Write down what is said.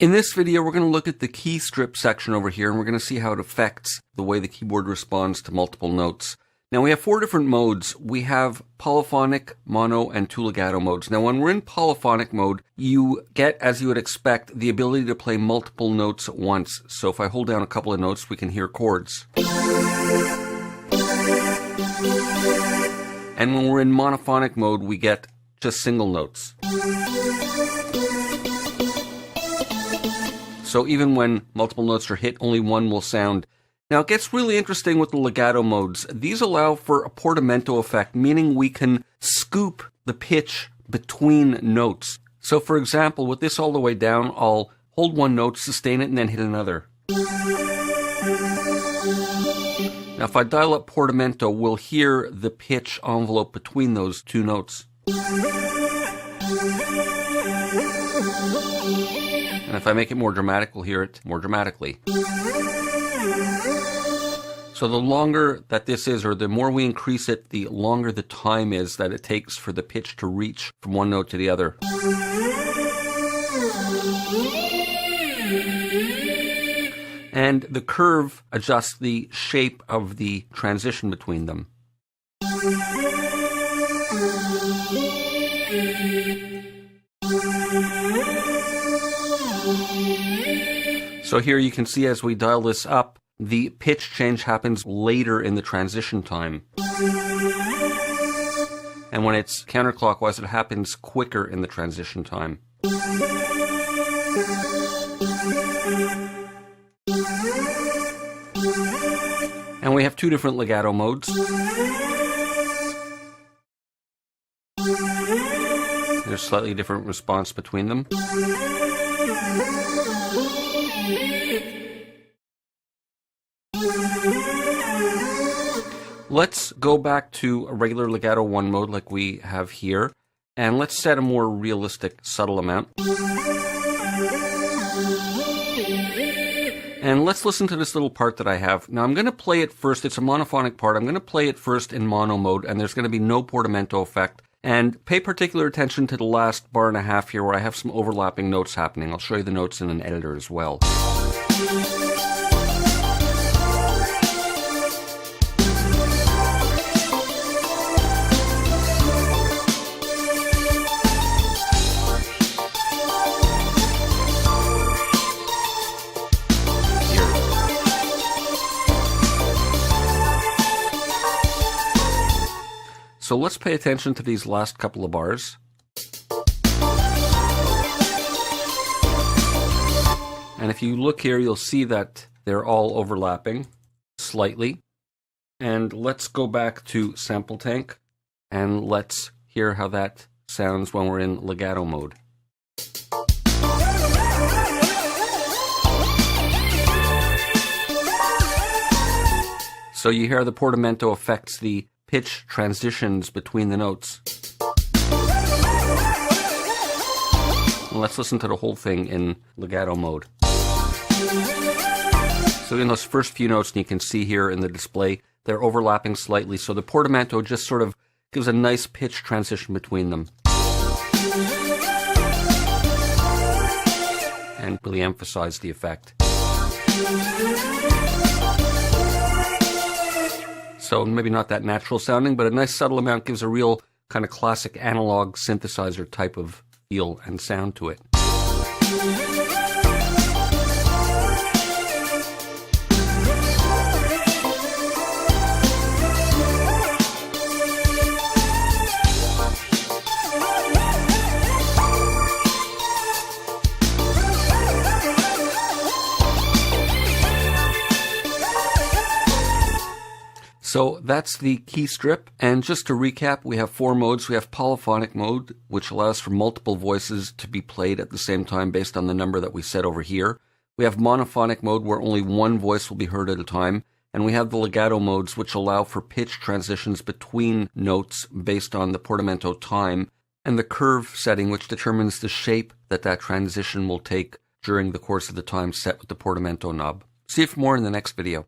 In this video, we're going to look at the key strip section over here, and we're going to see how it affects the way the keyboard responds to multiple notes. Now, we have four different modes. We have polyphonic, mono, and two legato modes. Now, when we're in polyphonic mode, you get, as you would expect, the ability to play multiple notes at once. So if I hold down a couple of notes, we can hear chords. And when we're in monophonic mode, we get just single notes. So even when multiple notes are hit, only one will sound. Now it gets really interesting with the legato modes. These allow for a portamento effect, meaning we can scoop the pitch between notes. So for example, with this all the way down, I'll hold one note, sustain it, and then hit another. Now if I dial up portamento, we'll hear the pitch envelope between those two notes. And if I make it more dramatic, we'll hear it more dramatically. So the longer that this is, or the more we increase it, the longer the time is that it takes for the pitch to reach from one note to the other. And the curve adjusts the shape of the transition between them. So here you can see as we dial this up, the pitch change happens later in the transition time. And when it's counterclockwise, it happens quicker in the transition time. And we have two different legato modes. There's slightly different response between them. Let's go back to a regular legato 1 mode like we have here, and let's set a more realistic, subtle amount. And let's listen to this little part that I have. Now I'm going to play it first, it's a monophonic part, I'm going to play it first in mono mode, and there's going to be no portamento effect. And pay particular attention to the last bar and a half here where I have some overlapping notes happening. I'll show you the notes in an editor as well. So let's pay attention to these last couple of bars. And if you look here, you'll see that they're all overlapping slightly. And let's go back to Sample Tank and let's hear how that sounds when we're in legato mode. So you hear the portamento affects the pitch transitions between the notes. And let's listen to the whole thing in legato mode. So in those first few notes, and you can see here in the display, they're overlapping slightly, so the portamento just sort of gives a nice pitch transition between them. And really emphasize the effect. So maybe not that natural sounding, but a nice subtle amount gives a real kind of classic analog synthesizer type of feel and sound to it. So that's the key strip, and just to recap, we have four modes. We have polyphonic mode, which allows for multiple voices to be played at the same time based on the number that we set over here. We have monophonic mode, where only one voice will be heard at a time, and we have the legato modes, which allow for pitch transitions between notes based on the portamento time, and the curve setting, which determines the shape that that transition will take during the course of the time set with the portamento knob. See you for more in the next video.